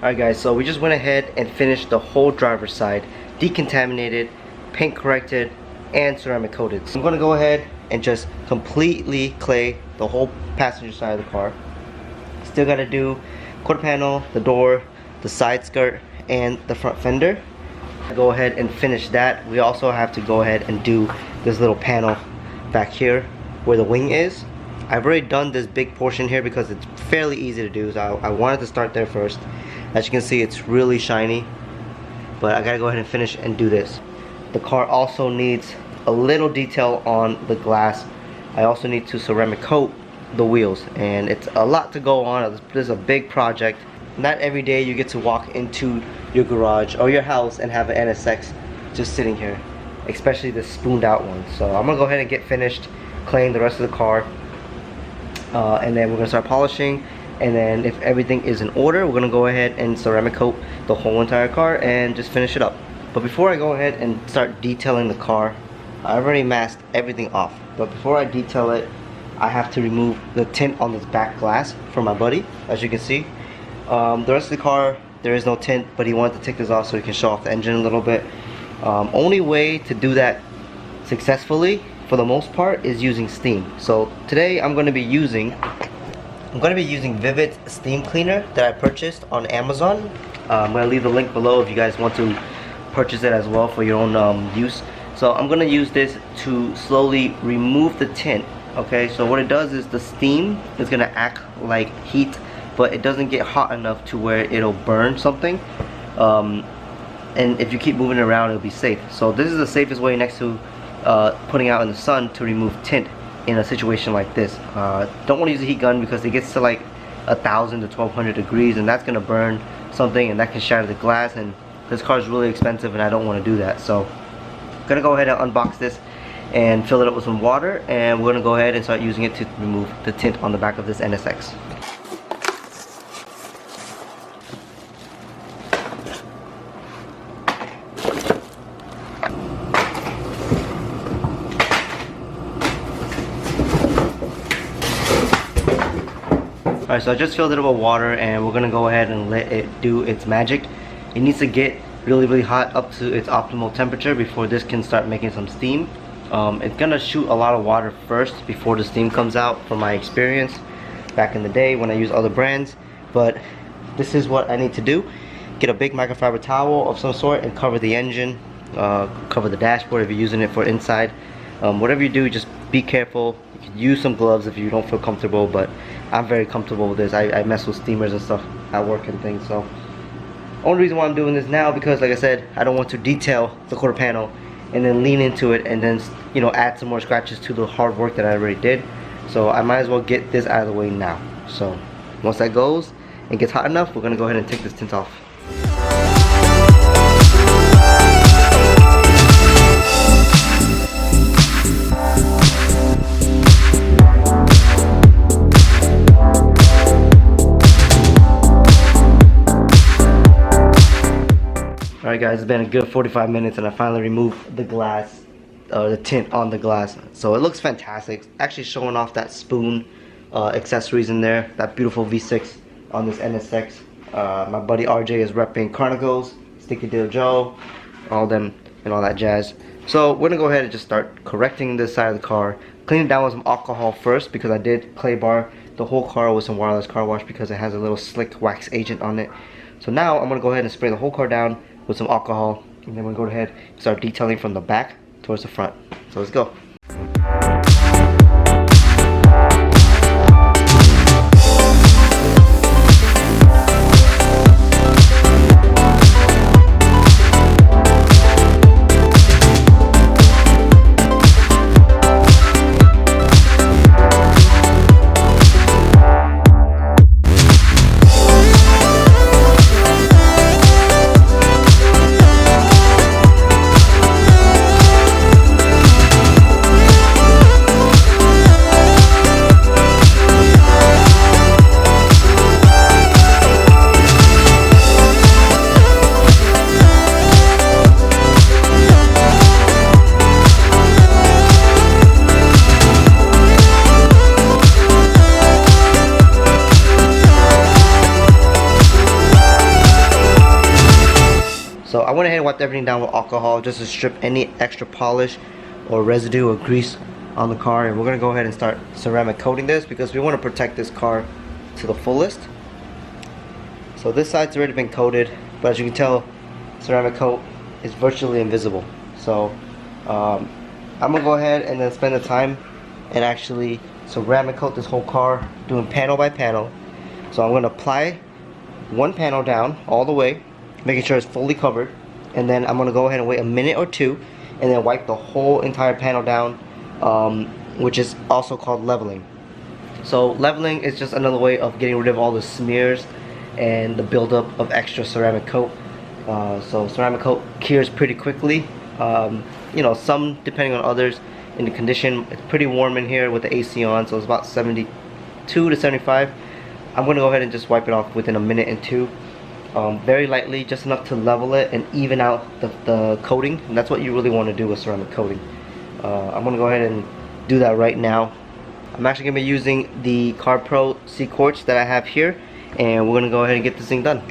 Alright guys, so we just went ahead and finished the whole driver's side, decontaminated, paint corrected, and ceramic coated. So I'm gonna go ahead and just completely clay the whole passenger side of the car. Still gotta do quarter panel, the door, the side skirt, and the front fender. Go ahead and finish that. We also have to go ahead and do this little panel back here where the wing is. I've already done this big portion here because it's fairly easy to do, so I wanted to start there first. As you can see, it's really shiny, but I gotta go ahead and finish and do this. The car also needs a little detail on the glass. I also need to ceramic coat the wheels, and it's a lot to go on. This is a big project. Not every day you get to walk into your garage or your house and have an NSX just sitting here, especially the spooned out one. So I'm gonna go ahead and get finished cleaning the rest of the car, and then we're gonna start polishing, and then if everything is in order, we're gonna go ahead and ceramic coat the whole entire car and just finish it up. But before I go ahead and start detailing the car, I've already masked everything off, but before I detail it, I have to remove the tint on this back glass for my buddy. As you can see, the rest of the car, there is no tint, but he wanted to take this off so he can show off the engine a little bit. Only way to do that successfully, for the most part, is using steam. So today I'm going to be using Vivid steam cleaner that I purchased on Amazon. I'm going to leave the link below if you guys want to purchase it as well for your own use. So I'm going to use this to slowly remove the tint. Okay, so what it does is the steam is going to act like heat, but it doesn't get hot enough to where it'll burn something. And if you keep moving it around, it'll be safe. So this is the safest way next to putting out in the sun to remove tint in a situation like this. Don't want to use a heat gun because it gets to like 1,000 to 1,200 degrees, and that's going to burn something, and that can shatter the glass, and this car is really expensive and I don't want to do that. So I'm going to go ahead and unbox this and fill it up with some water, and we're going to go ahead and start using it to remove the tint on the back of this NSX. Alright, so I just filled it up with water, and we're gonna go ahead and let it do its magic. It needs to get really hot up to its optimal temperature before this can start making some steam. It's gonna shoot a lot of water first before the steam comes out, from my experience back in the day when I used other brands. But this is what I need to do. Get a big microfiber towel of some sort and cover the engine, cover the dashboard if you're using it for inside. Whatever you do, just be careful. You can use some gloves if you don't feel comfortable, but I'm very comfortable with this. I mess with steamers and stuff at work and things. So only reason why I'm doing this now, because like I said, I don't want to detail the quarter panel and then lean into it and then, you know, add some more scratches to the hard work that I already did. So I might as well get this out of the way now. So once that goes and gets hot enough, we're gonna go ahead and take this tint off. Alright guys, it's been a good 45 minutes and I finally removed the glass, the tint on the glass. So it looks fantastic. Actually showing off that spoon accessories in there, that beautiful V6 on this NSX. My buddy RJ is repping Carnicles, Sticky Deal Joe, all them and all that jazz. So we're gonna go ahead and just start correcting this side of the car. Clean it down with some alcohol first, because I did clay bar the whole car with some wireless car wash because it has a little slick wax agent on it. So now I'm gonna go ahead and spray the whole car down with some alcohol, and then we'll go ahead and start detailing from the back towards the front. So let's go. wiped everything down with alcohol just to strip any extra polish or residue or grease on the car. And we're gonna go ahead and start ceramic coating this because we want to protect this car to the fullest. So this side's already been coated, but as you can tell, ceramic coat is virtually invisible. So I'm gonna go ahead and then spend the time and actually ceramic coat this whole car, doing panel by panel. So I'm gonna apply one panel down all the way, making sure it's fully covered, and then I'm gonna go ahead and wait a minute or two and then wipe the whole entire panel down, which is also called leveling. So leveling is just another way of getting rid of all the smears and the buildup of extra ceramic coat. So ceramic coat cures pretty quickly. You know, some depending on others in the condition. It's pretty warm in here with the AC on, so it's about 72 to 75. I'm gonna go ahead and just wipe it off within a minute and two, very lightly, just enough to level it and even out the coating. And that's what you really want to do with ceramic coating. I'm gonna go ahead and do that right now. I'm actually gonna be using the Carb Pro C quartz that I have here, and we're gonna go ahead and get this thing done.